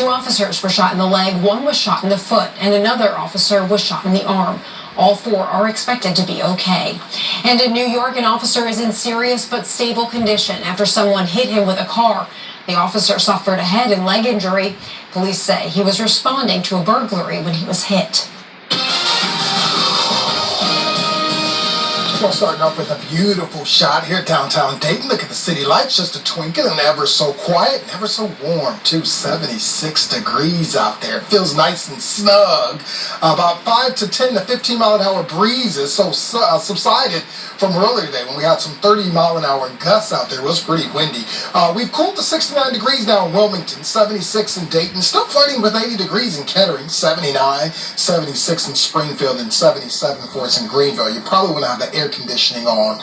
2 officers were shot in the leg, 1 was shot in the foot, and another officer was shot in the arm. All 4 are expected to be okay. And in New York, an officer is in serious but stable condition after someone hit him with a car. The officer suffered a head and leg injury. Police say he was responding to a burglary when he was hit. Well, starting off with a beautiful shot here downtown Dayton. Look at the city lights just a twinkle and ever so quiet, and ever so warm too. 76 degrees out there. It feels nice and snug. About 5 to 10 to 15 mile an hour breezes subsided from earlier today when we had some 30 mile an hour gusts out there. It was pretty windy. We've cooled to 69 degrees now in Wilmington, 76 in Dayton, still flirting with 80 degrees in Kettering, 79, 76 in Springfield, and 77 for us in Greenville. You probably want to have the air conditioning on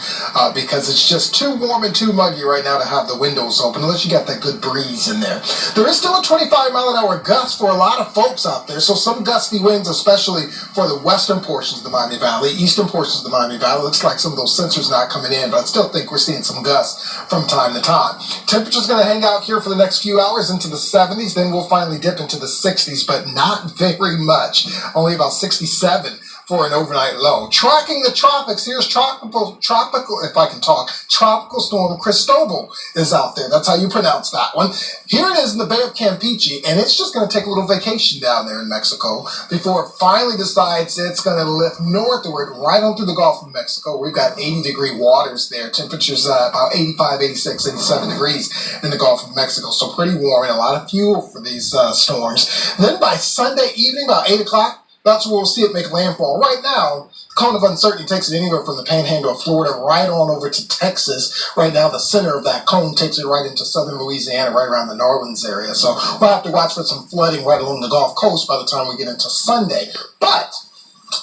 because it's just too warm and too muggy right now to have the windows open unless you got that good breeze in there. There is still a 25 mile an hour gust for a lot of folks out there, so some gusty winds, especially for the western portions of the Miami Valley, eastern portions of the Miami Valley. Looks like some of those sensors not coming in, but I still think we're seeing some gusts from time to time. Temperature's going to hang out here for the next few hours into the 70s, then we'll finally dip into the 60s, but not very much. Only about 67 for an overnight low. Tracking the tropics, here's tropical, if I can talk, tropical storm Cristobal is out there. That's how you pronounce that one. Here it is in the Bay of Campeche, and it's just going to take a little vacation down there in Mexico before it finally decides it's going to lift northward right on through the Gulf of Mexico. We've got 80-degree waters there. Temperatures about 85, 86, 87 degrees in the Gulf of Mexico. So pretty warm and a lot of fuel for these storms. Then by Sunday evening, about 8 o'clock, that's where we'll see it make landfall. Right now, the cone of uncertainty takes it anywhere from the panhandle of Florida right on over to Texas. Right now, the center of that cone takes it right into southern Louisiana, right around the New Orleans area. So we'll have to watch for some flooding right along the Gulf Coast by the time we get into Sunday. But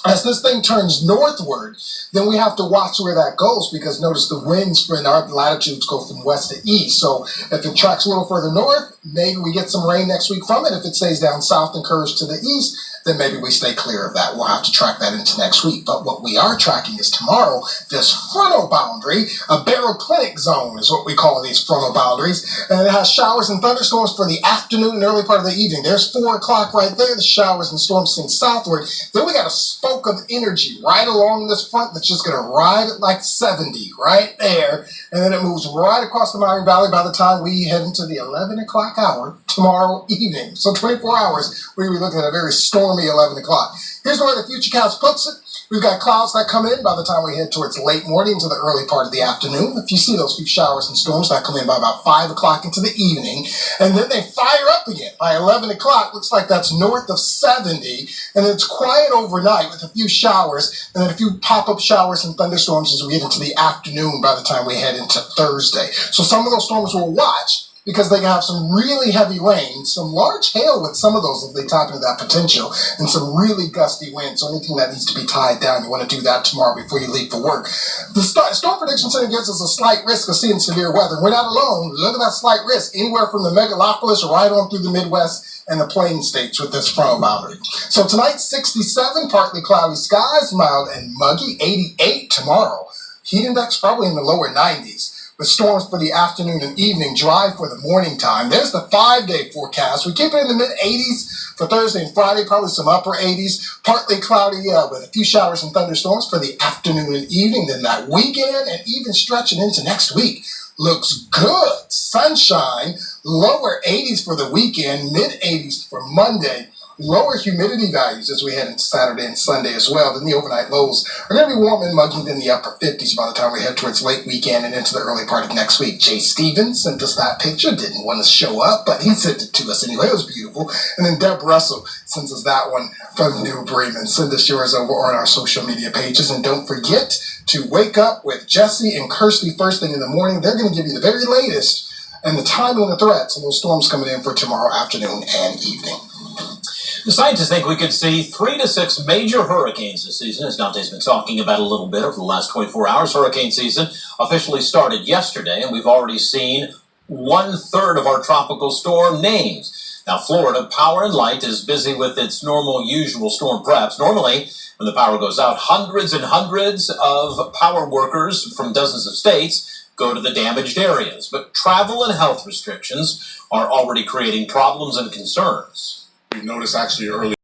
as this thing turns northward, then we have to watch where that goes because notice the winds in our latitudes go from west to east. So if it tracks a little further north, maybe we get some rain next week from it. If it stays down south and curves to the east, then maybe we stay clear of that. We'll have to track that into next week. But what we are tracking is tomorrow, this frontal boundary, a baroclinic zone is what we call these frontal boundaries. And it has showers and thunderstorms for the afternoon and early part of the evening. There's 4 o'clock right there. The showers and storms sink southward. Then we got a spoke of energy right along this front that's just going to ride it like 70 right there. And then it moves right across the Miami Valley by the time we head into the 11 o'clock hour tomorrow evening. So 24 hours, we'll be looking at a very stormy 11 o'clock. Here's where the Futurecast puts it. We've got clouds that come in by the time we head towards late morning to the early part of the afternoon. If you see those few showers and storms that come in by about 5 o'clock into the evening, and then they fire up again by 11 o'clock. Looks like that's north of 70, and it's quiet overnight with a few showers, and then a few pop-up showers and thunderstorms as we get into the afternoon by the time we head into Thursday. So some of those storms we'll watch because they can have some really heavy rain, some large hail with some of those if they tap into that potential, and some really gusty winds. So anything that needs to be tied down, you want to do that tomorrow before you leave for work. The Storm Prediction Center gives us a slight risk of seeing severe weather. We're not alone. Look at that slight risk anywhere from the megalopolis right on through the Midwest and the plain states with this frontal boundary. So tonight, 67, partly cloudy skies, mild and muggy, 88 tomorrow. Heat index probably in the lower 90s. With storms for the afternoon and evening, dry for the morning time. There's the 5-day forecast. We keep it in the mid-80s for Thursday and Friday, probably some upper 80s. Partly cloudy with a few showers and thunderstorms for the afternoon and evening. Then that weekend and even stretching into next week looks good. Sunshine, lower 80s for the weekend, mid-80s for Monday. Lower humidity values as we head into Saturday and Sunday as well. Then the overnight lows are going to be warm and muggy in the upper 50s by the time we head towards late weekend and into the early part of next week. Jay Stevens sent us that picture. Didn't want to show up, but he sent it to us anyway. It was beautiful. And then Deb Russell sends us that one from New Bremen. Send us yours over on our social media pages. And don't forget to wake up with Jesse and Kirsty first thing in the morning. They're going to give you the very latest and the timing and the threats and those storms coming in for tomorrow afternoon and evening. The scientists think we could see 3 to 6 major hurricanes this season, as Dontae's been talking about a little bit over the last 24 hours. Hurricane season officially started yesterday, and we've already seen 1/3 of our tropical storm names. Now, Florida Power and Light is busy with its usual storm preps. Normally, when the power goes out, hundreds and hundreds of power workers from dozens of states go to the damaged areas. But travel and health restrictions are already creating problems and concerns. We've noticed actually early